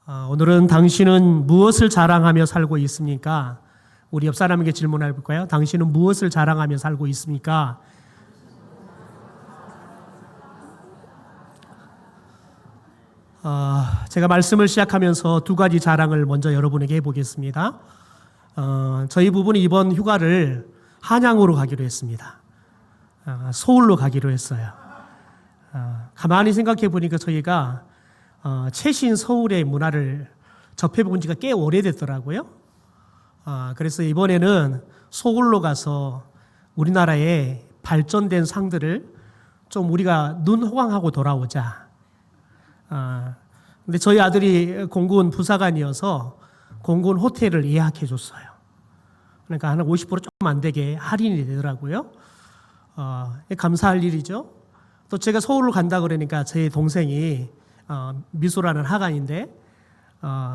오늘은 당신은 무엇을 자랑하며 살고 있습니까? 우리 옆 사람에게 질문해 볼까요? 당신은 무엇을 자랑하며 살고 있습니까? 제가 말씀을 시작하면서 두 가지 자랑을 먼저 여러분에게 해보겠습니다. 저희 부부는 이번 휴가를 한양으로 가기로 했습니다. 서울로 가기로 했어요. 가만히 생각해 보니까 저희가 최신 서울의 문화를 접해본 지가 꽤 오래됐더라고요. 그래서 이번에는 서울로 가서 우리나라의 발전된 상들을 좀 우리가 눈 호강하고 돌아오자. 근데 저희 아들이 공군 부사관이어서 공군 호텔을 예약해 줬어요. 그러니까 한 50% 조금 안 되게 할인이 되더라고요. 감사할 일이죠. 또 제가 서울로 간다 그러니까 제 동생이 미소라는 하관인데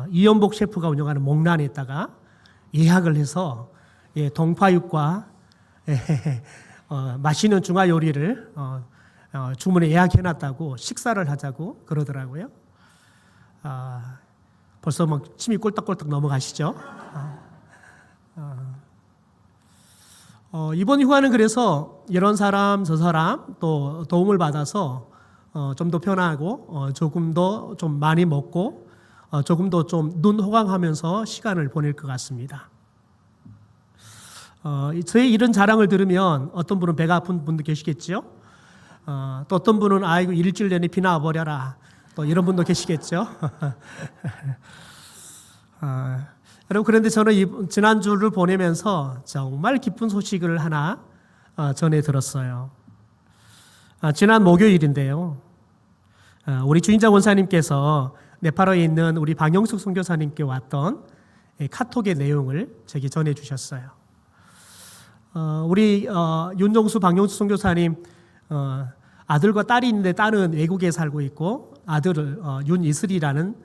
이연복 셰프가 운영하는 목란에다가 예약을 해서 동파육과 맛있는 중화 요리를 주문에 예약해놨다고 식사를 하자고 그러더라고요. 벌써 막 침이 꼴딱꼴딱 넘어가시죠? 이번 휴가는 그래서 이런 사람 저 사람 또 도움을 받아서 좀 더 편하고 조금 더 좀 많이 먹고 조금 더 좀 눈 호강하면서 시간을 보낼 것 같습니다. 저의 이런 자랑을 들으면 어떤 분은 배가 아픈 분도 계시겠죠. 또 어떤 분은 아이고 일주일 내내 비나 와버려라 또 이런 분도 계시겠죠. 여러분 그런데 저는 지난주를 보내면서 정말 기쁜 소식을 하나 전해 들었어요. 지난 목요일인데요. 우리 주인장 원사님께서 네팔에 있는 우리 방영숙 선교사님께 왔던 카톡의 내용을 제게 전해 주셨어요. 우리 윤정수 방영숙 선교사님 아들과 딸이 있는데 딸은 외국에 살고 있고 아들을 윤이슬이라는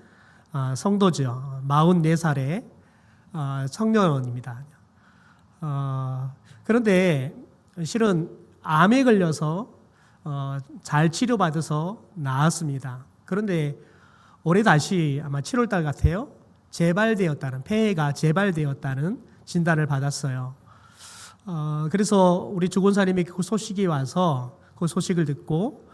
성도죠. 44살의 청년입니다. 그런데 실은 암에 걸려서 잘 치료받아서 나았습니다. 그런데 올해 다시 아마 7월 달 같아요. 폐해가 재발되었다는 진단을 받았어요. 그래서 우리 주권사님에게 그 소식이 와서 그 소식을 듣고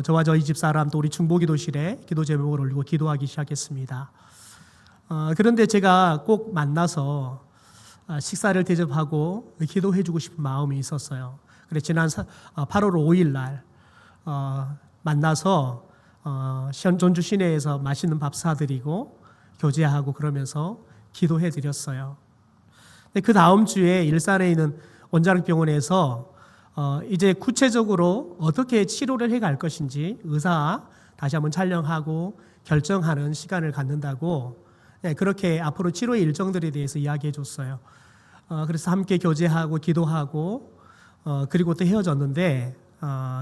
저와 저희 집 사람 또 우리 중보기도실에 기도 제목을 올리고 기도하기 시작했습니다. 그런데 제가 꼭 만나서 식사를 대접하고 기도해주고 싶은 마음이 있었어요. 그래서 지난 8월 5일 날 만나서 전주 시내에서 맛있는 밥 사드리고 교제하고 그러면서 기도해드렸어요. 그 다음 주에 일산에 있는 원자력병원에서 이제 구체적으로 어떻게 치료를 해갈 것인지 의사 다시 한번 촬영하고 결정하는 시간을 갖는다고 그렇게 앞으로 치료의 일정들에 대해서 이야기해 줬어요. 그래서 함께 교제하고 기도하고 그리고 또 헤어졌는데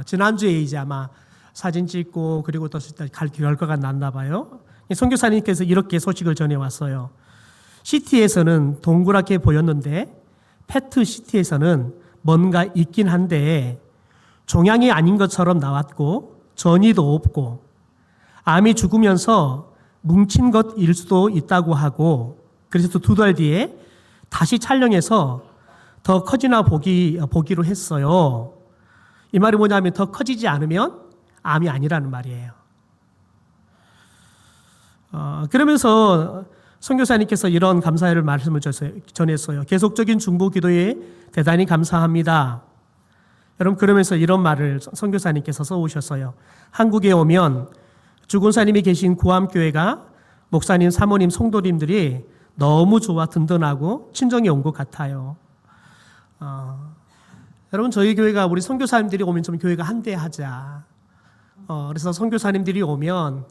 지난주에 이제 아마 사진 찍고 그리고 또 결과가 났나 봐요. 선교사님께서 이렇게 소식을 전해왔어요. CT에서는 동그랗게 보였는데 PET CT에서는 뭔가 있긴 한데 종양이 아닌 것처럼 나왔고 전이도 없고 암이 죽으면서 뭉친 것일 수도 있다고 하고 그래서 또 2달 뒤에 다시 촬영해서 더 커지나 보기로 했어요. 이 말이 뭐냐면 더 커지지 않으면 암이 아니라는 말이에요. 그러면서 선교사님께서 이런 감사의 말씀을 전했어요. 계속적인 중보 기도에 대단히 감사합니다. 여러분 그러면서 이런 말을 선교사님께서 써오셨어요. 한국에 오면 주권사님이 계신 구암교회가 목사님, 사모님, 성도님들이 너무 좋아 든든하고 친정이 온 것 같아요. 여러분 저희 교회가 우리 선교사님들이 오면 좀 교회가 한대하자. 그래서 선교사님들이 오면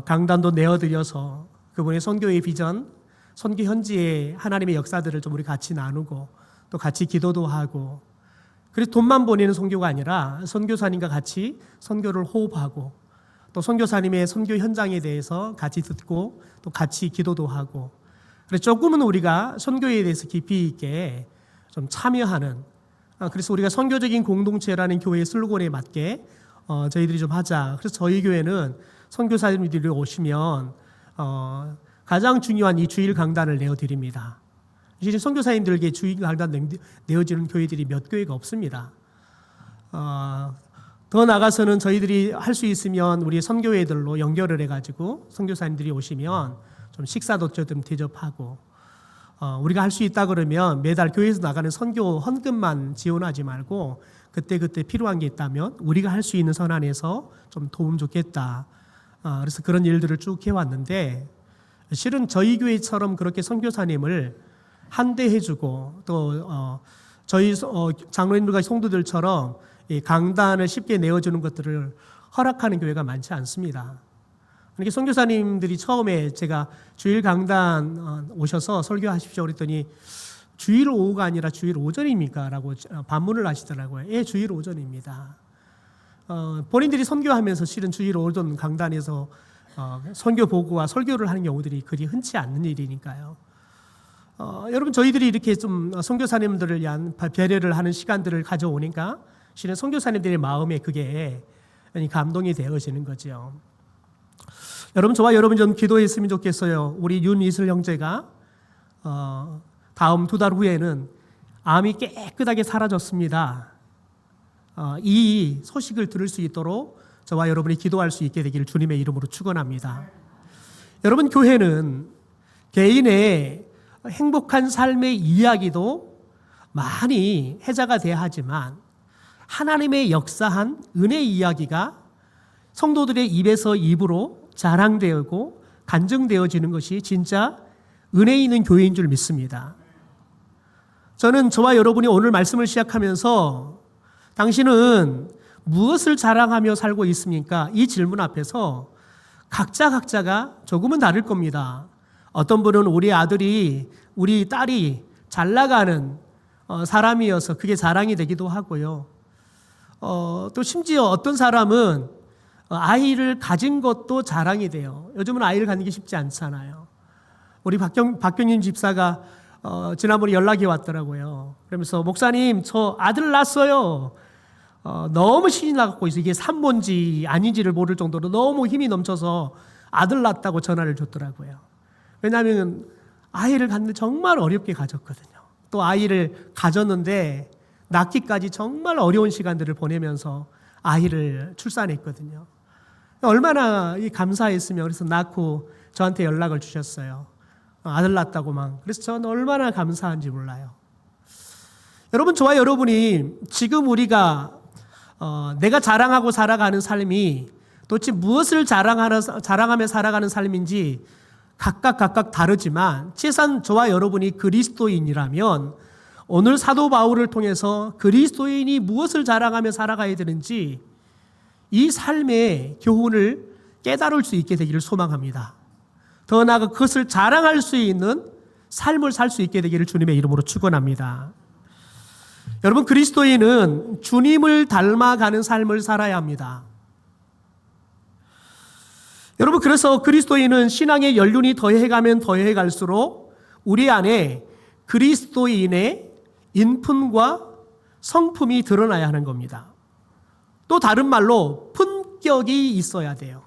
강단도 내어드려서 그분의 선교의 비전, 선교 현지의 하나님의 역사들을 좀 우리 같이 나누고 또 같이 기도도 하고 그래서 돈만 보내는 선교가 아니라 선교사님과 같이 선교를 호흡하고 또 선교사님의 선교 현장에 대해서 같이 듣고 또 같이 기도도 하고 그래서 조금은 우리가 선교에 대해서 깊이 있게 좀 참여하는 그래서 우리가 선교적인 공동체라는 교회의 슬로건에 맞게 저희들이 좀 하자. 그래서 저희 교회는 선교사님들이 오시면 가장 중요한 이 주일 강단을 내어드립니다. 사실 선교사님들에게 주일 강단 내어지는 교회들이 몇 교회가 없습니다. 더 나아가서는 저희들이 할 수 있으면 우리 선교회들로 연결을 해가지고 선교사님들이 오시면 좀 식사도 좀 대접하고, 우리가 할 수 있다 그러면 매달 교회에서 나가는 선교 헌금만 지원하지 말고 그때그때 필요한 게 있다면 우리가 할 수 있는 선안에서 좀 도움 좋겠다. 그래서 그런 일들을 쭉 해왔는데, 실은 저희 교회처럼 그렇게 선교사님을 한대해주고 또 저희 장로님들과 성도들처럼 이 강단을 쉽게 내어주는 것들을 허락하는 교회가 많지 않습니다. 그러니까 선교사님들이 처음에 제가 주일 강단 오셔서 설교하십시오 그랬더니 주일 오후가 아니라 주일 오전입니까? 라고 반문을 하시더라고요. 예, 주일 오전입니다. 본인들이 선교하면서 실은 주일 오전 강단에서 선교 보고와 설교를 하는 경우들이 그리 흔치 않는 일이니까요. 여러분, 저희들이 이렇게 좀 선교사님들을 위한 배려를 하는 시간들을 가져오니까 실은 선교사님들의 마음에 그게 감동이 되어지는 거죠. 여러분, 저와 여러분 좀 기도했으면 좋겠어요. 우리 윤이슬 형제가 다음 2달 후에는 암이 깨끗하게 사라졌습니다. 이 소식을 들을 수 있도록 저와 여러분이 기도할 수 있게 되기를 주님의 이름으로 축원합니다. 여러분, 교회는 개인의 행복한 삶의 이야기도 많이 해자가 돼야 하지만 하나님의 역사한 은혜 이야기가 성도들의 입에서 입으로 자랑되고 간증되어지는 것이 진짜 은혜 있는 교회인 줄 믿습니다. 저는 저와 여러분이 오늘 말씀을 시작하면서 당신은 무엇을 자랑하며 살고 있습니까? 이 질문 앞에서 각자가 조금은 다를 겁니다. 어떤 분은 우리 아들이, 우리 딸이 잘 나가는 사람이어서 그게 자랑이 되기도 하고요. 또 심지어 어떤 사람은 아이를 가진 것도 자랑이 돼요. 요즘은 아이를 갖는 게 쉽지 않잖아요. 우리 박경림 집사가 지난번에 연락이 왔더라고요. 그러면서 목사님, 저 아들 낳았어요. 너무 신이 나갖고 있어요. 이게 산모인지 아닌지를 모를 정도로 너무 힘이 넘쳐서 아들 낳았다고 전화를 줬더라고요. 왜냐하면 아이를 갖는데 정말 어렵게 가졌거든요. 또 아이를 가졌는데 낳기까지 정말 어려운 시간들을 보내면서 아이를 출산했거든요. 얼마나 감사했으며 그래서 낳고 저한테 연락을 주셨어요. 아들 낳았다고 막. 그래서 저는 얼마나 감사한지 몰라요. 여러분, 저와 여러분이 지금 우리가 내가 자랑하고 살아가는 삶이 도대체 무엇을 자랑하며 살아가는 삶인지 각각 다르지만 최소한 저와 여러분이 그리스도인이라면 오늘 사도 바울을 통해서 그리스도인이 무엇을 자랑하며 살아가야 되는지 이 삶의 교훈을 깨달을 수 있게 되기를 소망합니다. 더 나아가 그것을 자랑할 수 있는 삶을 살 수 있게 되기를 주님의 이름으로 축원합니다. 여러분, 그리스도인은 주님을 닮아가는 삶을 살아야 합니다. 여러분, 그래서 그리스도인은 신앙의 연륜이 더해가면 더해갈수록 우리 안에 그리스도인의 인품과 성품이 드러나야 하는 겁니다. 또 다른 말로 품격이 있어야 돼요.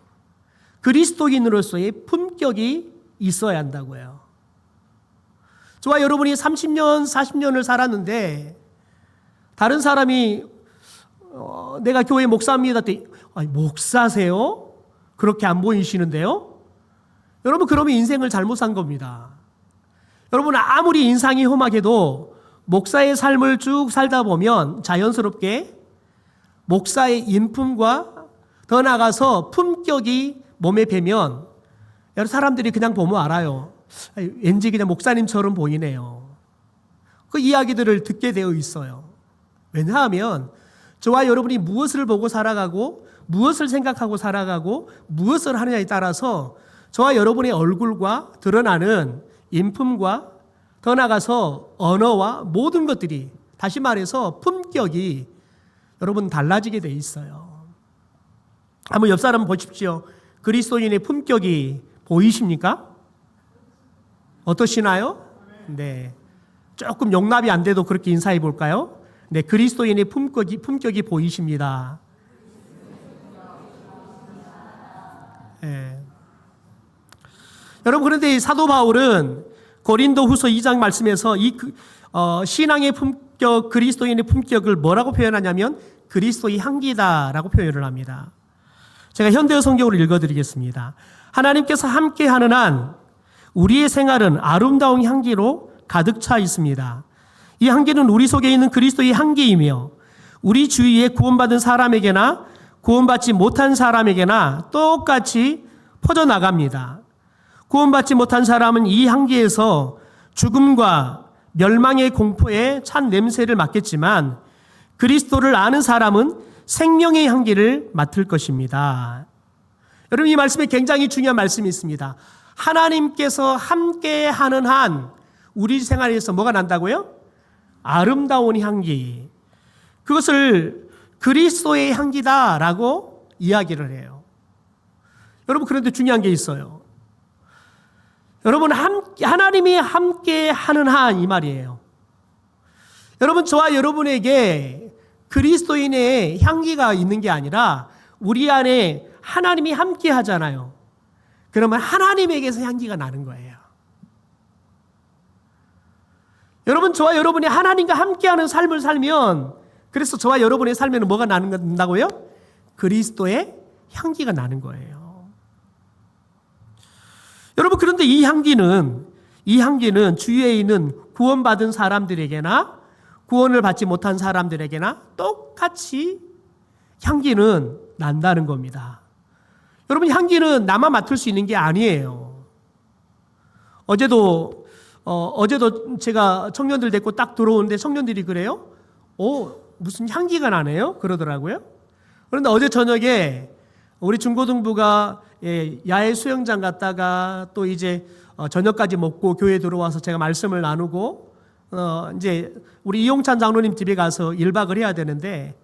그리스도인으로서의 품격이 있어야 한다고요. 저와 여러분이 30년, 40년을 살았는데 다른 사람이 내가 교회 목사입니다. 아니, 목사세요? 그렇게 안 보이시는데요? 여러분, 그러면 인생을 잘못 산 겁니다. 여러분, 아무리 인상이 험하게도 목사의 삶을 쭉 살다 보면 자연스럽게 목사의 인품과 더 나아가서 품격이 몸에 배면 여러 사람들이 그냥 보면 알아요. 왠지 그냥 목사님처럼 보이네요. 그 이야기들을 듣게 되어 있어요. 왜냐하면 저와 여러분이 무엇을 보고 살아가고 무엇을 생각하고 살아가고 무엇을 하느냐에 따라서 저와 여러분의 얼굴과 드러나는 인품과 더 나아가서 언어와 모든 것들이, 다시 말해서 품격이 여러분 달라지게 돼 있어요. 한번 옆 사람 보십시오. 그리스도인의 품격이 보이십니까? 어떠시나요? 네. 조금 용납이 안 돼도 그렇게 인사해 볼까요? 네, 그리스도인의 품격이 보이십니다. 네. 여러분, 그런데 이 사도 바울은 고린도후서 2장 말씀에서 신앙의 품격, 그리스도인의 품격을 뭐라고 표현하냐면 그리스도의 향기다라고 표현을 합니다. 제가 현대어 성경으로 읽어드리겠습니다. 하나님께서 함께하는 한 우리의 생활은 아름다운 향기로 가득 차 있습니다. 이 향기는 우리 속에 있는 그리스도의 향기이며 우리 주위에 구원받은 사람에게나 구원받지 못한 사람에게나 똑같이 퍼져나갑니다. 구원받지 못한 사람은 이 향기에서 죽음과 멸망의 공포에 찬 냄새를 맡겠지만 그리스도를 아는 사람은 생명의 향기를 맡을 것입니다. 여러분, 이 말씀에 굉장히 중요한 말씀이 있습니다. 하나님께서 함께하는 한 우리 생활에서 뭐가 난다고요? 아름다운 향기. 그것을 그리스도의 향기다라고 이야기를 해요. 여러분, 그런데 중요한 게 있어요. 여러분, 하나님이 함께하는 한 이 말이에요. 여러분, 저와 여러분에게 그리스도인의 향기가 있는 게 아니라 우리 안에 하나님이 함께 하잖아요. 그러면 하나님에게서 향기가 나는 거예요. 여러분, 저와 여러분이 하나님과 함께하는 삶을 살면, 그래서 저와 여러분의 삶에는 뭐가 난다고요? 그리스도의 향기가 나는 거예요. 여러분, 그런데 이 향기는 주위에 있는 구원받은 사람들에게나 구원을 받지 못한 사람들에게나 똑같이 향기는 난다는 겁니다. 여러분, 향기는 나만 맡을 수 있는 게 아니에요. 어제도 제가 청년들 데리고 딱 들어오는데 청년들이 그래요? 무슨 향기가 나네요? 그러더라고요. 그런데 어제 저녁에 우리 중고등부가 야외 수영장 갔다가 또 이제 저녁까지 먹고 교회 들어와서 제가 말씀을 나누고 이제 우리 이용찬 장로님 집에 가서 1박을 해야 되는데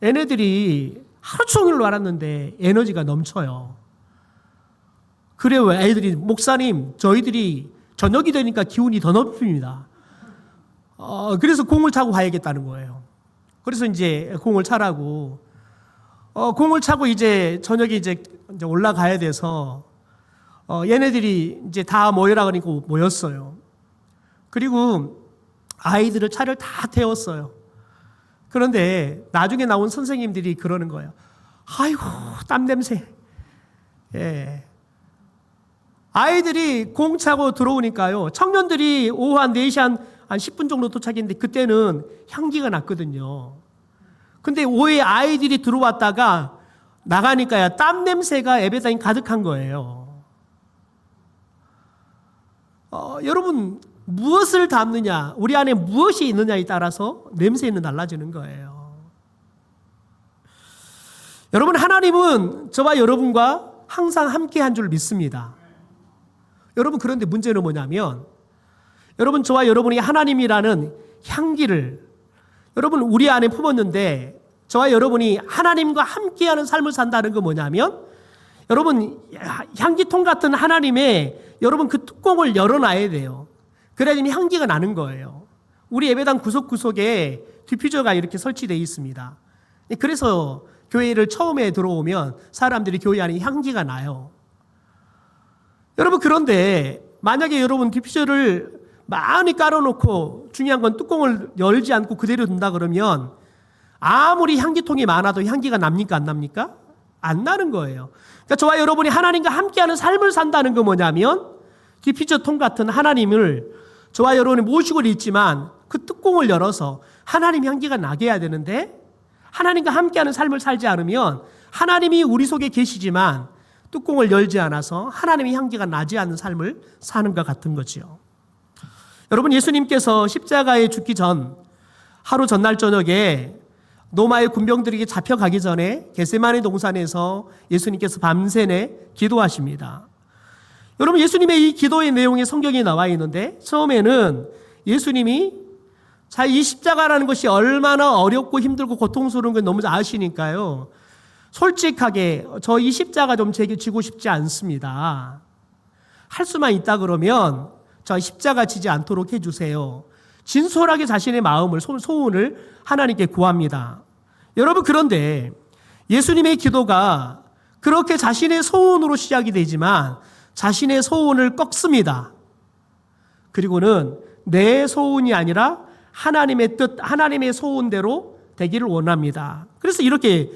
얘네들이 하루 종일 놀았는데 에너지가 넘쳐요. 그래요. 애들이 목사님, 저희들이 저녁이 되니까 기운이 더 넘칩니다. 그래서 공을 차고 가야겠다는 거예요. 그래서 이제 공을 차라고 공을 차고 이제 저녁에 이제 올라가야 돼서 얘네들이 이제 다 모여라 그러니까 모였어요. 그리고 아이들을 차를 다 태웠어요. 그런데 나중에 나온 선생님들이 그러는 거예요. 아이고, 땀 냄새. 예. 아이들이 공 차고 들어오니까요. 청년들이 오후 한 4시 한 10분 정도 도착했는데 그때는 향기가 났거든요. 근데 오후에 아이들이 들어왔다가 나가니까요. 땀 냄새가 에베다인 가득한 거예요. 여러분, 무엇을 담느냐, 우리 안에 무엇이 있느냐에 따라서 냄새는 달라지는 거예요. 여러분, 하나님은 저와 여러분과 항상 함께 한 줄 믿습니다. 여러분, 그런데 문제는 뭐냐면 여러분, 저와 여러분이 하나님이라는 향기를 여러분 우리 안에 품었는데 저와 여러분이 하나님과 함께하는 삶을 산다는 건 뭐냐면 여러분, 향기통 같은 하나님의 여러분 그 뚜껑을 열어놔야 돼요. 그래야지 향기가 나는 거예요. 우리 예배당 구석구석에 디퓨저가 이렇게 설치되어 있습니다. 그래서 교회를 처음에 들어오면 사람들이 교회 안에 향기가 나요. 여러분, 그런데 만약에 여러분 디퓨저를 많이 깔아놓고 중요한 건 뚜껑을 열지 않고 그대로 둔다 그러면 아무리 향기통이 많아도 향기가 납니까? 안 납니까? 안 나는 거예요. 그러니까 저와 여러분이 하나님과 함께하는 삶을 산다는 건 뭐냐면 디퓨저 통 같은 하나님을 저와 여러분이 모시고 있지만 그 뚜껑을 열어서 하나님 향기가 나게 해야 되는데 하나님과 함께하는 삶을 살지 않으면 하나님이 우리 속에 계시지만 뚜껑을 열지 않아서 하나님의 향기가 나지 않는 삶을 사는 것 같은 거지요. 여러분, 예수님께서 십자가에 죽기 전 하루 전날 저녁에 로마의 군병들에게 잡혀가기 전에 겟세마네 동산에서 예수님께서 밤새내 기도하십니다. 여러분, 예수님의 이 기도의 내용이 성경에 나와 있는데 처음에는 예수님이 이 십자가라는 것이 얼마나 어렵고 힘들고 고통스러운 걸 너무 아시니까요. 솔직하게 저 이 십자가 좀 지고 싶지 않습니다. 할 수만 있다 그러면 저 십자가 지지 않도록 해주세요. 진솔하게 자신의 마음을 소원을 하나님께 구합니다. 여러분, 그런데 예수님의 기도가 그렇게 자신의 소원으로 시작이 되지만 자신의 소원을 꺾습니다. 그리고는 내 소원이 아니라 하나님의 뜻, 하나님의 소원대로 되기를 원합니다. 그래서 이렇게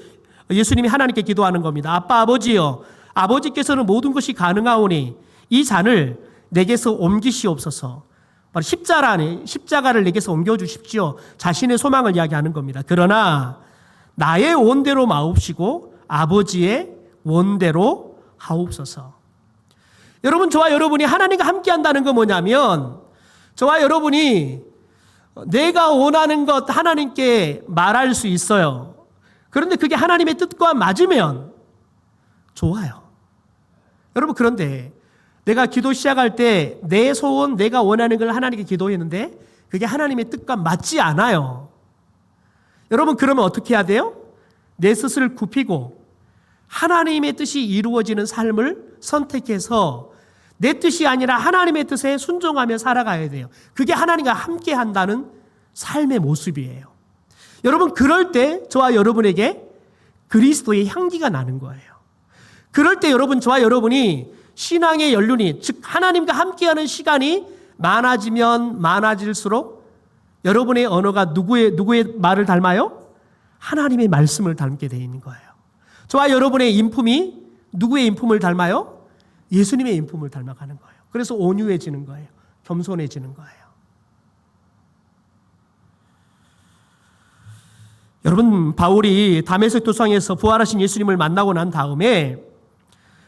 예수님이 하나님께 기도하는 겁니다. 아빠, 아버지여, 아버지께서는 모든 것이 가능하오니 이 잔을 내게서 옮기시옵소서. 바로 십자가를 내게서 옮겨주십시오. 자신의 소망을 이야기하는 겁니다. 그러나 나의 원대로 마옵시고 아버지의 원대로 하옵소서. 여러분, 저와 여러분이 하나님과 함께 한다는 건 뭐냐면, 저와 여러분이 내가 원하는 것 하나님께 말할 수 있어요. 그런데 그게 하나님의 뜻과 맞으면 좋아요. 여러분, 그런데 내가 기도 시작할 때 내 소원, 내가 원하는 걸 하나님께 기도했는데 그게 하나님의 뜻과 맞지 않아요. 여러분, 그러면 어떻게 해야 돼요? 내 뜻을 굽히고 하나님의 뜻이 이루어지는 삶을 선택해서 내 뜻이 아니라 하나님의 뜻에 순종하며 살아가야 돼요. 그게 하나님과 함께 한다는 삶의 모습이에요. 여러분, 그럴 때 저와 여러분에게 그리스도의 향기가 나는 거예요. 그럴 때 여러분, 저와 여러분이 신앙의 연륜이, 즉 하나님과 함께하는 시간이 많아지면 많아질수록 여러분의 언어가 누구의 말을 닮아요? 하나님의 말씀을 닮게 되어 있는 거예요. 저와 여러분의 인품이 누구의 인품을 닮아요? 예수님의 인품을 닮아가는 거예요. 그래서 온유해지는 거예요. 겸손해지는 거예요. 여러분, 바울이 다메섹 도상에서 부활하신 예수님을 만나고 난 다음에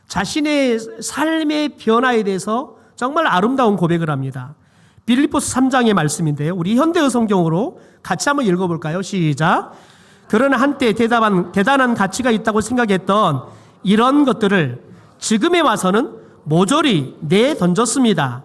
자신의 삶의 변화에 대해서 정말 아름다운 고백을 합니다. 빌립보서 3장의 말씀인데요. 우리 현대어 성경으로 같이 한번 읽어볼까요? 시작. 그러나 한때 대단한 가치가 있다고 생각했던 이런 것들을 지금에 와서는 모조리 내던졌습니다.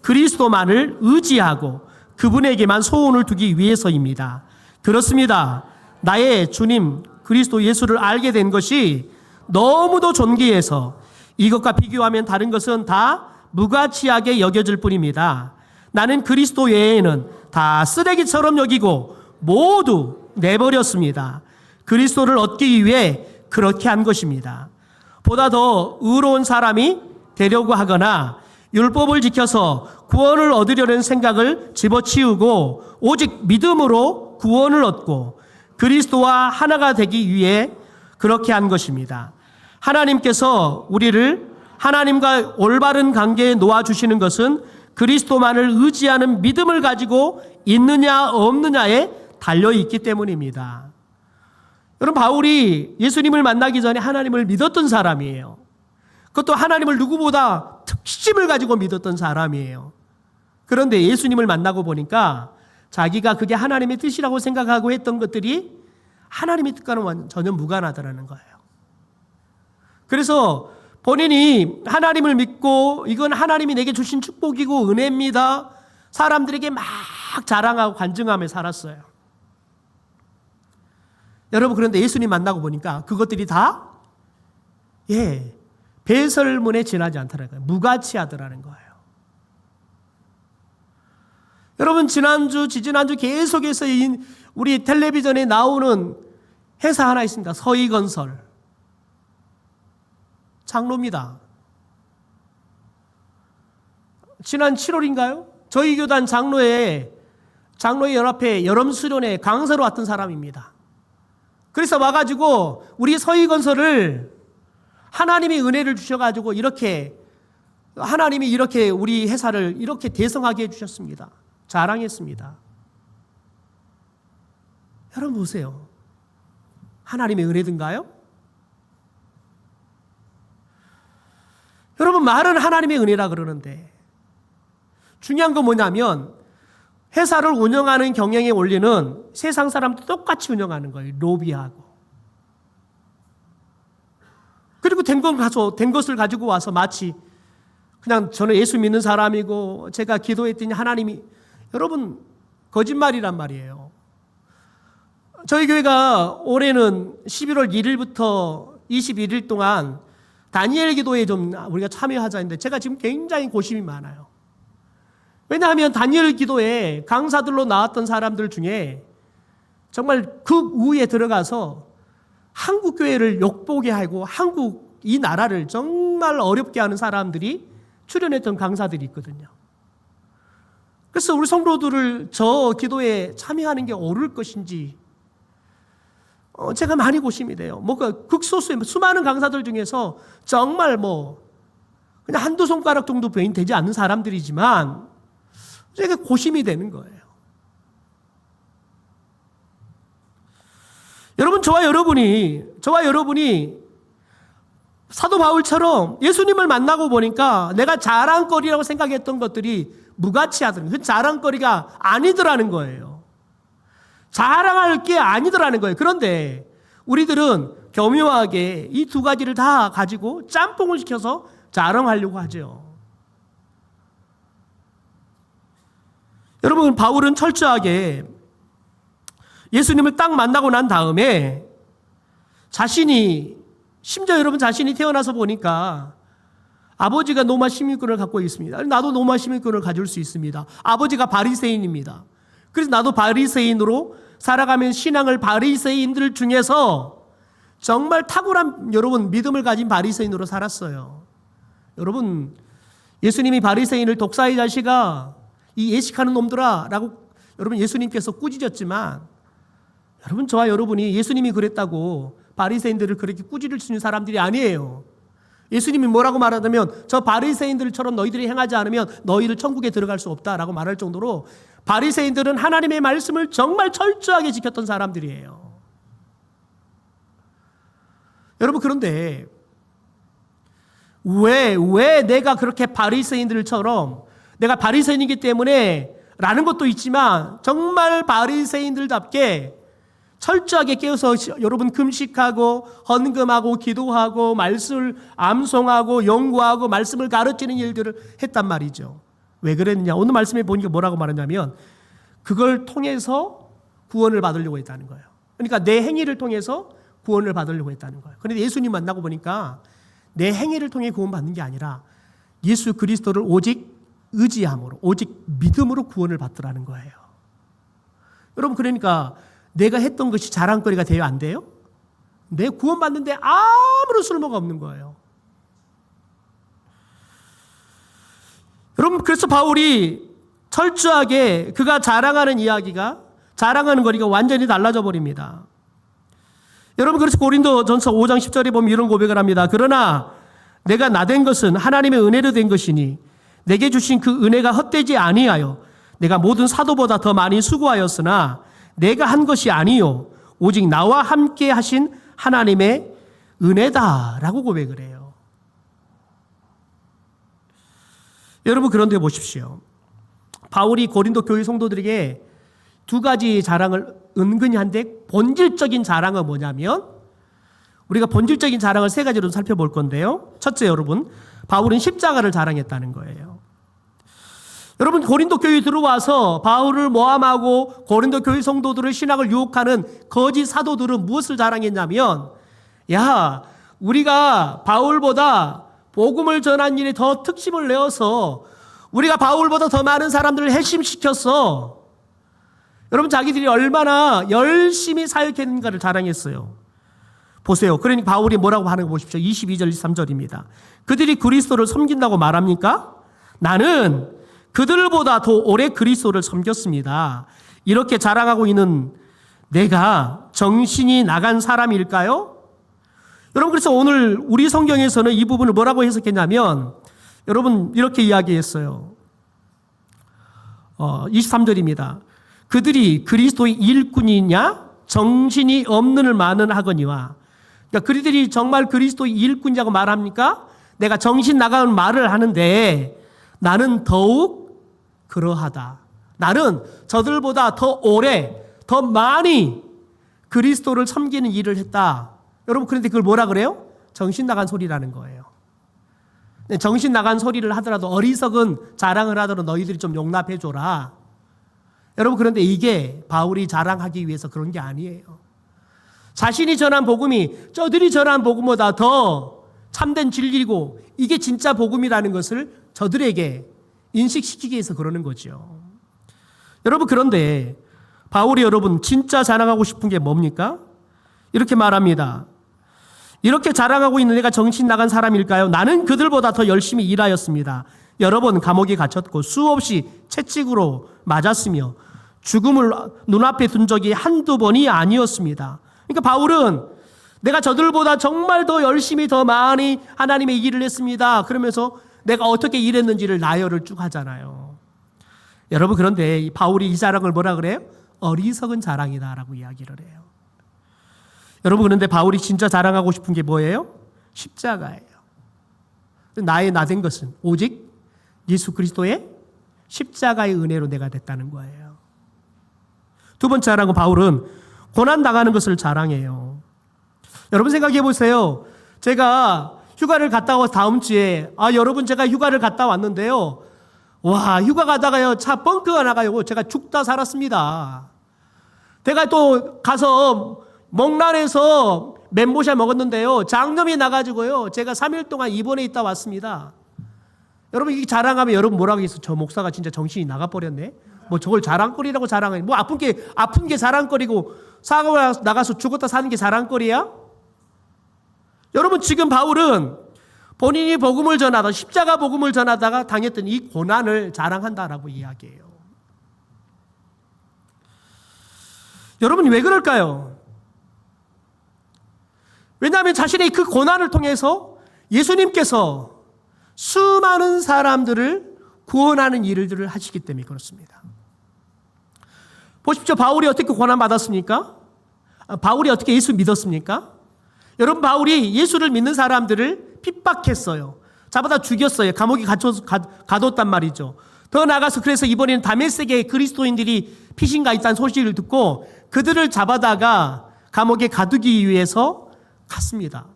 그리스도만을 의지하고 그분에게만 소원을 두기 위해서입니다. 그렇습니다. 나의 주님 그리스도 예수를 알게 된 것이 너무도 존귀해서 이것과 비교하면 다른 것은 다 무가치하게 여겨질 뿐입니다. 나는 그리스도 외에는 다 쓰레기처럼 여기고 모두 내버렸습니다. 그리스도를 얻기 위해 그렇게 한 것입니다. 보다 더 의로운 사람이 되려고 하거나 율법을 지켜서 구원을 얻으려는 생각을 집어치우고 오직 믿음으로 구원을 얻고 그리스도와 하나가 되기 위해 그렇게 한 것입니다. 하나님께서 우리를 하나님과 올바른 관계에 놓아주시는 것은 그리스도만을 의지하는 믿음을 가지고 있느냐 없느냐에 달려있기 때문입니다. 여러분, 바울이 예수님을 만나기 전에 하나님을 믿었던 사람이에요. 그것도 하나님을 누구보다 특심을 가지고 믿었던 사람이에요. 그런데 예수님을 만나고 보니까 자기가 그게 하나님의 뜻이라고 생각하고 했던 것들이 하나님의 뜻과는 전혀 무관하다는 거예요. 그래서 본인이 하나님을 믿고 이건 하나님이 내게 주신 축복이고 은혜입니다. 사람들에게 막 자랑하고 간증하며 살았어요. 여러분, 그런데 예수님 만나고 보니까 그것들이 다 배설문에 지나지 않더라는 거예요. 무가치하더라는 거예요. 여러분, 지난주, 지지난주 계속해서 우리 텔레비전에 나오는 회사 하나 있습니다. 서희건설. 장로입니다. 지난 7월인가요? 저희 교단 장로회 연합회 여름 수련회 강사로 왔던 사람입니다. 그래서 와가지고 우리 서희건설을 하나님이 은혜를 주셔가지고 하나님이 이렇게 우리 회사를 이렇게 대성하게 해주셨습니다. 자랑했습니다. 여러분 보세요. 하나님의 은혜든가요? 여러분, 말은 하나님의 은혜라 그러는데 중요한 건 뭐냐면 회사를 운영하는 경영의 원리는 세상 사람도 똑같이 운영하는 거예요. 로비하고. 그리고 된 것을 가지고 와서 마치 그냥 저는 예수 믿는 사람이고 제가 기도했더니 하나님이, 여러분, 거짓말이란 말이에요. 저희 교회가 올해는 11월 1일부터 21일 동안 다니엘 기도에 좀 우리가 참여하자 했는데 제가 지금 굉장히 고심이 많아요. 왜냐하면 다니엘 기도에 강사들로 나왔던 사람들 중에 정말 극우에 들어가서 한국 교회를 욕보게 하고 한국 이 나라를 정말 어렵게 하는 사람들이 출연했던 강사들이 있거든요. 그래서 우리 성도들을 저 기도에 참여하는 게 옳을 것인지 제가 많이 고심이 돼요. 뭔가 극소수의 수많은 강사들 중에서 정말 그냥 한두 손가락 정도 배인 되지 않는 사람들이지만 제가 고심이 되는 거예요. 여러분, 저와 여러분이 사도 바울처럼 예수님을 만나고 보니까 내가 자랑거리라고 생각했던 것들이 무가치하더라는 거예요. 자랑거리가 아니더라는 거예요. 자랑할 게 아니더라는 거예요. 그런데 우리들은 교묘하게 이 두 가지를 다 가지고 짬뽕을 시켜서 자랑하려고 하죠. 여러분, 바울은 철저하게 예수님을 딱 만나고 난 다음에 심지어 여러분 자신이 태어나서 보니까 아버지가 로마 시민권을 갖고 있습니다. 나도 로마 시민권을 가질 수 있습니다. 아버지가 바리새인입니다. 그래서 나도 바리새인으로 살아가면 신앙을 바리새인들 중에서 정말 탁월한 여러분 믿음을 가진 바리새인으로 살았어요. 여러분, 예수님이 바리새인을 독사의 자식아, 이 예식하는 놈들아 라고 여러분 예수님께서 꾸짖었지만, 여러분, 저와 여러분이 예수님이 그랬다고 바리새인들을 그렇게 꾸짖을 수 있는 사람들이 아니에요. 예수님이 뭐라고 말하냐면 저 바리새인들처럼 너희들이 행하지 않으면 너희를 천국에 들어갈 수 없다라고 말할 정도로 바리새인들은 하나님의 말씀을 정말 철저하게 지켰던 사람들이에요. 여러분, 그런데 왜 내가 그렇게 바리새인들처럼 내가 바리새인이기 때문에 라는 것도 있지만 정말 바리새인들답게 철저하게 깨어서 여러분 금식하고 헌금하고 기도하고 말씀을 암송하고 연구하고 말씀을 가르치는 일들을 했단 말이죠. 왜 그랬느냐? 오늘 말씀에 보니까 뭐라고 말하냐면 그걸 통해서 구원을 받으려고 했다는 거예요. 그러니까 내 행위를 통해서 구원을 받으려고 했다는 거예요. 그런데 예수님 만나고 보니까 내 행위를 통해 구원받는 게 아니라 예수 그리스도를 오직 의지함으로, 오직 믿음으로 구원을 받더라는 거예요. 여러분, 그러니까 내가 했던 것이 자랑거리가 돼요, 안 돼요? 내 구원받는데 아무런 쓸모가 없는 거예요. 여러분, 그래서 바울이 철저하게 그가 자랑하는 거리가 완전히 달라져 버립니다. 여러분, 그래서 고린도전서 5장 10절에 보면 이런 고백을 합니다. 그러나 내가 나된 것은 하나님의 은혜로 된 것이니 내게 주신 그 은혜가 헛되지 아니하여 내가 모든 사도보다 더 많이 수고하였으나 내가 한 것이 아니요 오직 나와 함께 하신 하나님의 은혜다라고 고백을 해요. 여러분, 그런데 보십시오. 바울이 고린도 교회 성도들에게 두 가지 자랑을 은근히 한데 본질적인 자랑은 뭐냐면 우리가 본질적인 자랑을 세 가지로 살펴볼 건데요. 첫째, 여러분, 바울은 십자가를 자랑했다는 거예요. 여러분, 고린도 교회에 들어와서 바울을 모함하고 고린도 교회 성도들을 신학을 유혹하는 거짓 사도들은 무엇을 자랑했냐면, 야, 우리가 바울보다 복음을 전한 일에 더 특심을 내어서 우리가 바울보다 더 많은 사람들을 핵심시켰어. 여러분, 자기들이 얼마나 열심히 사역했는가를 자랑했어요. 보세요. 그러니까 바울이 뭐라고 하는 거 보십시오. 22절, 23절입니다. 그들이 그리스도를 섬긴다고 말합니까? 나는 그들보다 더 오래 그리스도를 섬겼습니다. 이렇게 자랑하고 있는 내가 정신이 나간 사람일까요? 여러분, 그래서 오늘 우리 성경에서는 이 부분을 뭐라고 해석했냐면 여러분 이렇게 이야기했어요. 23절입니다. 그들이 그리스도의 일꾼이냐 정신이 없는을 많은 하거니와, 그러니까 그들이 정말 그리스도의 일꾼이라고 말합니까? 내가 정신 나가는 말을 하는데 나는 더욱 그러하다. 나는 저들보다 더 오래, 더 많이 그리스도를 섬기는 일을 했다. 여러분, 그런데 그걸 뭐라 그래요? 정신 나간 소리라는 거예요. 정신 나간 소리를 하더라도 어리석은 자랑을 하더라도 너희들이 좀 용납해줘라. 여러분, 그런데 이게 바울이 자랑하기 위해서 그런 게 아니에요. 자신이 전한 복음이 저들이 전한 복음보다 더 참된 진리고 이게 진짜 복음이라는 것을 저들에게 인식시키기 위해서 그러는 거죠. 여러분, 그런데 바울이 여러분 진짜 자랑하고 싶은 게 뭡니까? 이렇게 말합니다. 이렇게 자랑하고 있는 내가 정신 나간 사람일까요? 나는 그들보다 더 열심히 일하였습니다. 여러 번 감옥에 갇혔고 수없이 채찍으로 맞았으며 죽음을 눈앞에 둔 적이 한두 번이 아니었습니다. 그러니까 바울은 내가 저들보다 정말 더 열심히 더 많이 하나님의 일을 했습니다. 그러면서 내가 어떻게 일했는지를 나열을 쭉 하잖아요. 여러분, 그런데 바울이 이 자랑을 뭐라 그래요? 어리석은 자랑이다라고 이야기를 해요. 여러분, 그런데 바울이 진짜 자랑하고 싶은 게 뭐예요? 십자가예요. 나의 나 된 것은 오직 예수 그리스도의 십자가의 은혜로 내가 됐다는 거예요. 두 번째 자랑은 바울은 고난당하는 것을 자랑해요. 여러분 생각해 보세요. 제가 휴가를 갔다 와서 다음 주에 여러분 제가 휴가를 갔다 왔는데요. 와, 휴가 가다가요 차 뻥크가 나가요. 제가 죽다 살았습니다. 제가 또 가서 목란에서 멘보샤 먹었는데요. 장염이 나가지고요. 제가 3일 동안 입원해 있다 왔습니다. 여러분 이게 자랑하면 여러분 뭐라고 했어? 저 목사가 진짜 정신이 나가버렸네. 뭐 저걸 자랑거리라고 자랑해. 뭐 아픈 게 자랑거리고 사고가 나가서 죽었다 사는 게 자랑거리야? 여러분 지금 바울은 본인이 복음을 전하다 십자가 복음을 전하다가 당했던 이 고난을 자랑한다라고 이야기해요. 여러분 왜 그럴까요? 왜냐하면 자신의 그 고난을 통해서 예수님께서 수많은 사람들을 구원하는 일들을 하시기 때문에 그렇습니다. 보십시오. 바울이 어떻게 고난받았습니까? 바울이 어떻게 예수 믿었습니까? 여러분 바울이 예수를 믿는 사람들을 핍박했어요. 잡아다 죽였어요. 감옥에 가뒀단 말이죠. 더 나아가서 그래서 이번에는 다메섹에 그리스도인들이 피신가 있다는 소식을 듣고 그들을 잡아다가 감옥에 가두기 위해서 갔습니다.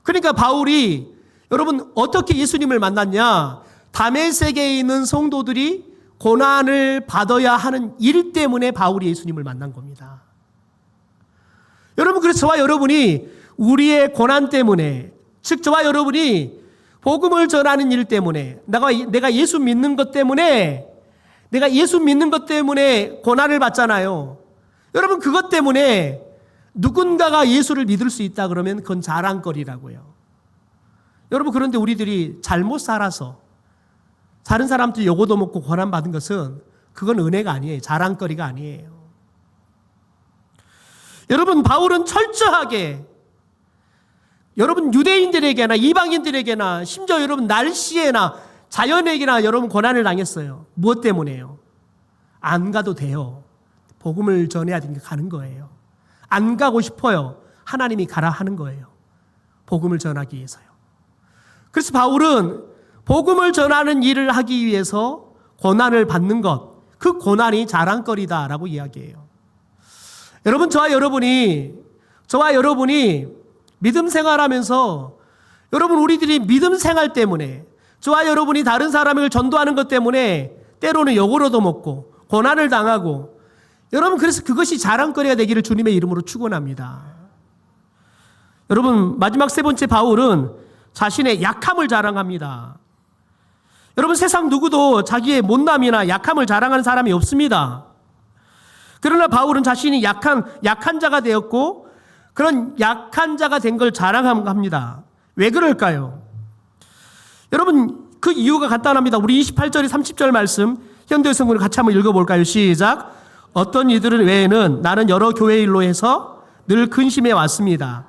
그러니까 바울이 여러분 어떻게 예수님을 만났냐? 다메섹에 있는 성도들이 고난을 받아야 하는 일 때문에 바울이 예수님을 만난 겁니다. 여러분 그래서 저와 여러분이 우리의 고난 때문에 즉 저와 여러분이 복음을 전하는 일 때문에 내가 예수 믿는 것 때문에 고난을 받잖아요. 여러분 그것 때문에 누군가가 예수를 믿을 수 있다 그러면 그건 자랑거리라고요. 여러분 그런데 우리들이 잘못 살아서 다른 사람들 요거도 먹고 고난받은 것은 그건 은혜가 아니에요. 자랑거리가 아니에요. 여러분 바울은 철저하게 여러분 유대인들에게나 이방인들에게나 심지어 여러분 날씨에나 자연에게나 여러분 고난을 당했어요. 무엇 때문에요? 안 가도 돼요. 복음을 전해야 되니까 가는 거예요. 안 가고 싶어요. 하나님이 가라 하는 거예요. 복음을 전하기 위해서요. 그래서 바울은 복음을 전하는 일을 하기 위해서 고난을 받는 것, 그 고난이 자랑거리다라고 이야기해요. 여러분 저와 여러분이 믿음 생활하면서 여러분 우리들이 믿음 생활 때문에 저와 여러분이 다른 사람을 전도하는 것 때문에 때로는 욕으로도 먹고 고난을 당하고 여러분 그래서 그것이 자랑거리가 되기를 주님의 이름으로 축원합니다. 여러분 마지막 세 번째 바울은 자신의 약함을 자랑합니다. 여러분 세상 누구도 자기의 못남이나 약함을 자랑하는 사람이 없습니다. 그러나 바울은 자신이 약한 자가 되었고 그런 약한 자가 된 걸 자랑합니다. 왜 그럴까요? 여러분 그 이유가 간단합니다. 우리 28절에 30절 말씀 현대 성경을 같이 한번 읽어볼까요? 시작. 어떤 이들은 외에는 나는 여러 교회 일로 해서 늘 근심해 왔습니다.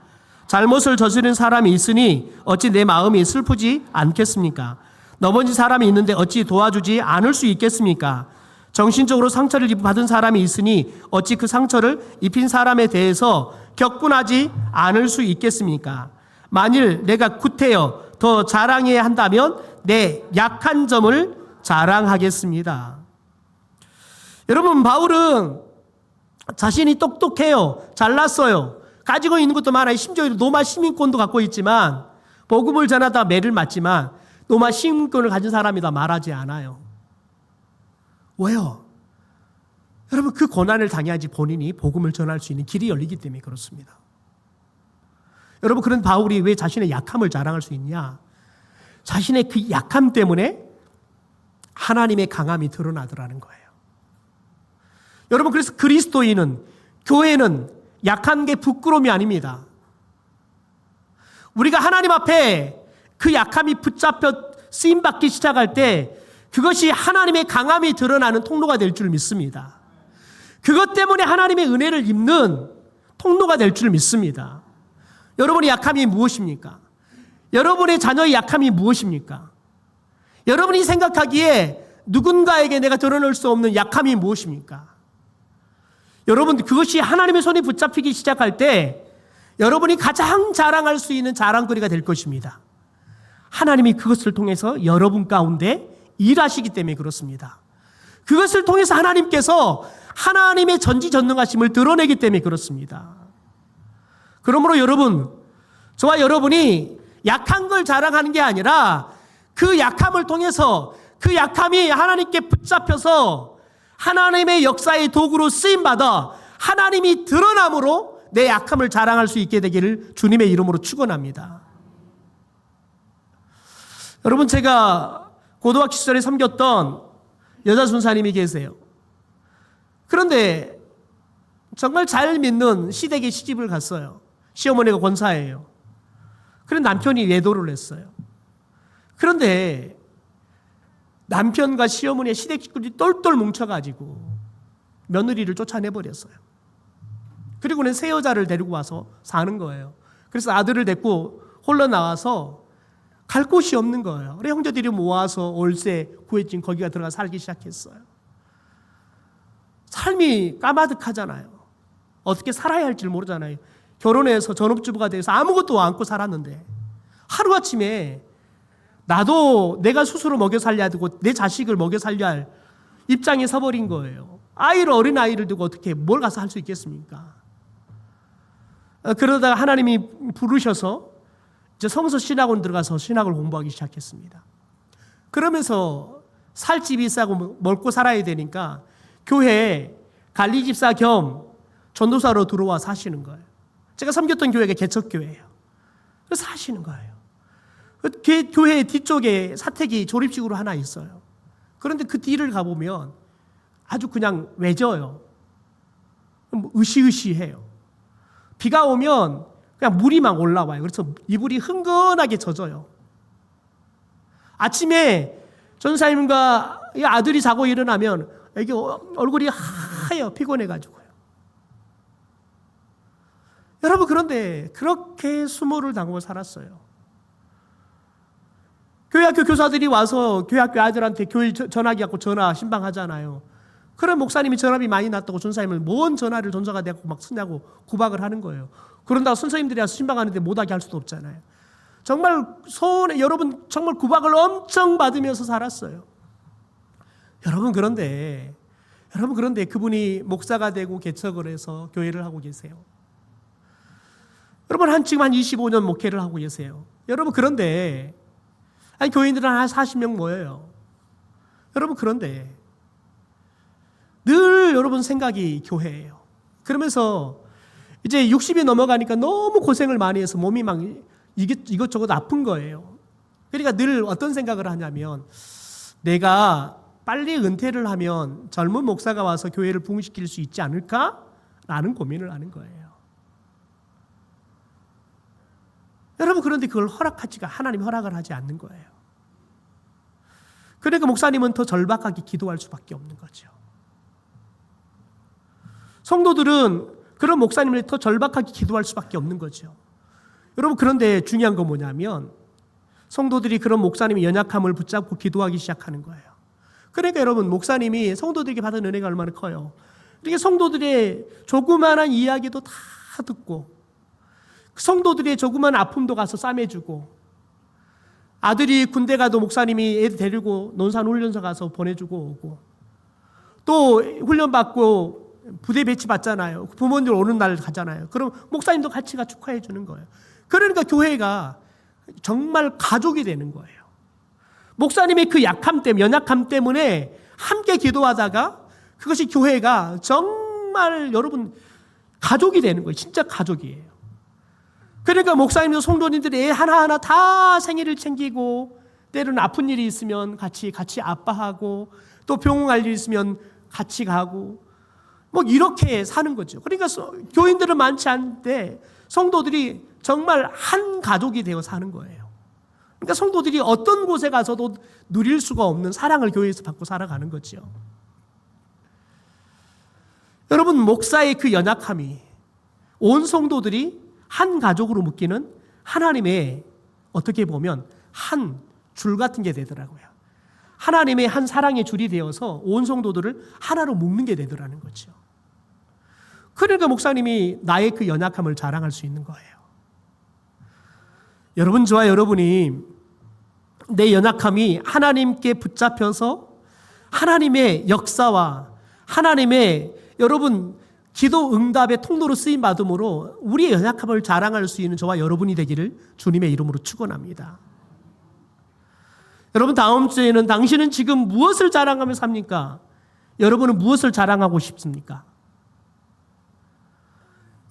잘못을 저지른 사람이 있으니 어찌 내 마음이 슬프지 않겠습니까? 넘어진 사람이 있는데 어찌 도와주지 않을 수 있겠습니까? 정신적으로 상처를 받은 사람이 있으니 어찌 그 상처를 입힌 사람에 대해서 격분하지 않을 수 있겠습니까? 만일 내가 구태여 더 자랑해야 한다면 내 약한 점을 자랑하겠습니다. 여러분 바울은 자신이 똑똑해요. 잘났어요. 가지고 있는 것도 많아요. 심지어 로마 시민권도 갖고 있지만 복음을 전하다 매를 맞지만 로마 시민권을 가진 사람이다 말하지 않아요. 왜요? 여러분 그 고난을 당해야지 본인이 복음을 전할 수 있는 길이 열리기 때문에 그렇습니다. 여러분 그런 바울이 왜 자신의 약함을 자랑할 수 있냐? 자신의 그 약함 때문에 하나님의 강함이 드러나더라는 거예요. 여러분 그래서 그리스도인은 교회는 약한 게 부끄러움이 아닙니다. 우리가 하나님 앞에 그 약함이 붙잡혀 쓰임받기 시작할 때 그것이 하나님의 강함이 드러나는 통로가 될 줄 믿습니다. 그것 때문에 하나님의 은혜를 입는 통로가 될 줄 믿습니다. 여러분의 약함이 무엇입니까? 여러분의 자녀의 약함이 무엇입니까? 여러분이 생각하기에 누군가에게 내가 드러낼 수 없는 약함이 무엇입니까? 여러분, 그것이 하나님의 손에 붙잡히기 시작할 때 여러분이 가장 자랑할 수 있는 자랑거리가 될 것입니다. 하나님이 그것을 통해서 여러분 가운데 일하시기 때문에 그렇습니다. 그것을 통해서 하나님께서 하나님의 전지전능하심을 드러내기 때문에 그렇습니다. 그러므로 여러분, 저와 여러분이 약한 걸 자랑하는 게 아니라 그 약함을 통해서 그 약함이 하나님께 붙잡혀서 하나님의 역사의 도구로 쓰임받아 하나님이 드러남으로 내 약함을 자랑할 수 있게 되기를 주님의 이름으로 축원합니다. 여러분, 제가 고등학교 시절에 섬겼던 여자 순사님이 계세요. 그런데 정말 잘 믿는 시댁에 시집을 갔어요. 시어머니가 권사예요. 그런데 남편이 외도를 했어요. 그런데 남편과 시어머니의 시댁 식구들이 똘똘 뭉쳐가지고 며느리를 쫓아내버렸어요. 그리고는 새 여자를 데리고 와서 사는 거예요. 그래서 아들을 데리고 홀로 나와서 갈 곳이 없는 거예요. 그래 형제들이 모아서 월세 구해진 거기가 들어가 살기 시작했어요. 삶이 까마득하잖아요. 어떻게 살아야 할지 모르잖아요. 결혼해서 전업주부가 돼서 아무것도 안고 살았는데 하루아침에 나도 내가 스스로 먹여 살려야 되고 내 자식을 먹여 살려야 할 입장에 서버린 거예요. 어린 아이를 두고 어떻게 뭘 가서 할 수 있겠습니까? 그러다가 하나님이 부르셔서 이제 성서 신학원 들어가서 신학을 공부하기 시작했습니다. 그러면서 살 집이 싸고 먹고 살아야 되니까 교회에 관리집사 겸 전도사로 들어와 사시는 거예요. 제가 섬겼던 교회가 개척교회예요. 그래서 사시는 거예요. 교회 뒤쪽에 사택이 조립식으로 하나 있어요. 그런데 그 뒤를 가보면 아주 그냥 외져요. 으시으시해요. 비가 오면 그냥 물이 막 올라와요. 그래서 이불이 흥건하게 젖어요. 아침에 전사님과 아들이 자고 일어나면 이게 얼굴이 하얘요. 피곤해가지고요. 여러분, 그런데 그렇게 수모를 당하고 살았어요. 교회학교 교사들이 와서 교회학교 아들한테 교회 전화기 갖고 전화 신방하잖아요. 그런 목사님이 전화비 많이 났다고 전사님을 뭔 전화를 전사가 되고 막 쓰냐고 구박을 하는 거예요. 그런다고 선생님들이 와서 신방하는데 못하게 할 수도 없잖아요. 정말 여러분 정말 구박을 엄청 받으면서 살았어요. 여러분 그런데 그분이 목사가 되고 개척을 해서 교회를 하고 계세요. 여러분 지금 한 25년 목회를 하고 계세요. 여러분 그런데 교인들은 한 40명 모여요. 여러분 그런데 늘 여러분 생각이 교회예요. 그러면서 이제 60이 넘어가니까 너무 고생을 많이 해서 몸이 막 이것저것 아픈 거예요. 그러니까 늘 어떤 생각을 하냐면 내가 빨리 은퇴를 하면 젊은 목사가 와서 교회를 부흥시킬 수 있지 않을까라는 고민을 하는 거예요. 여러분 그런데 그걸 하나님이 허락을 하지 않는 거예요. 그러니까 목사님은 더 절박하게 기도할 수밖에 없는 거죠. 성도들은 그런 목사님을 더 절박하게 기도할 수밖에 없는 거죠. 여러분 그런데 중요한 건 뭐냐면 성도들이 그런 목사님의 연약함을 붙잡고 기도하기 시작하는 거예요. 그러니까 여러분 목사님이 성도들에게 받은 은혜가 얼마나 커요. 그러니까 성도들의 조그마한 이야기도 다 듣고 성도들의 조그마한 아픔도 가서 싸매주고 아들이 군대 가도 목사님이 애들 데리고 논산훈련소 가서 보내주고 오고 또 훈련받고 부대 배치 받잖아요. 부모님들 오는 날 가잖아요. 그럼 목사님도 같이 가 축하해 주는 거예요. 그러니까 교회가 정말 가족이 되는 거예요. 목사님의 그 연약함 때문에 함께 기도하다가 그것이 교회가 정말 여러분 가족이 되는 거예요. 진짜 가족이에요. 그러니까 목사님도 성도님들이 하나하나 다 생일을 챙기고 때로는 아픈 일이 있으면 같이 아파하고 또 병원 갈 일이 있으면 같이 가고 뭐 이렇게 사는 거죠. 그러니까 교인들은 많지 않은데 성도들이 정말 한 가족이 되어 사는 거예요. 그러니까 성도들이 어떤 곳에 가서도 누릴 수가 없는 사랑을 교회에서 받고 살아가는 거죠. 여러분, 목사의 그 연약함이 온 성도들이 한 가족으로 묶이는 하나님의 어떻게 보면 한 줄 같은 게 되더라고요. 하나님의 한 사랑의 줄이 되어서 온 성도들을 하나로 묶는 게 되더라는 거죠. 그러니까 목사님이 나의 그 연약함을 자랑할 수 있는 거예요. 여러분, 저와 여러분이 내 연약함이 하나님께 붙잡혀서 하나님의 역사와 하나님의 여러분 기도 응답의 통로로 쓰임 받음으로 우리의 연약함을 자랑할 수 있는 저와 여러분이 되기를 주님의 이름으로 축원합니다. 여러분, 다음 주에는 당신은 지금 무엇을 자랑하며 삽니까? 여러분은 무엇을 자랑하고 싶습니까?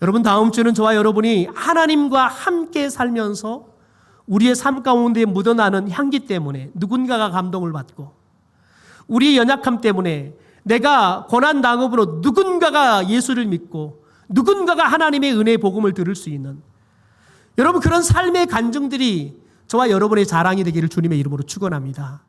여러분, 다음 주에는 저와 여러분이 하나님과 함께 살면서 우리의 삶 가운데 묻어나는 향기 때문에 누군가가 감동을 받고 우리의 연약함 때문에 내가 고난당함으로 누군가가 예수를 믿고 누군가가 하나님의 은혜의 복음을 들을 수 있는 여러분, 그런 삶의 간증들이 저와 여러분의 자랑이 되기를 주님의 이름으로 축원합니다.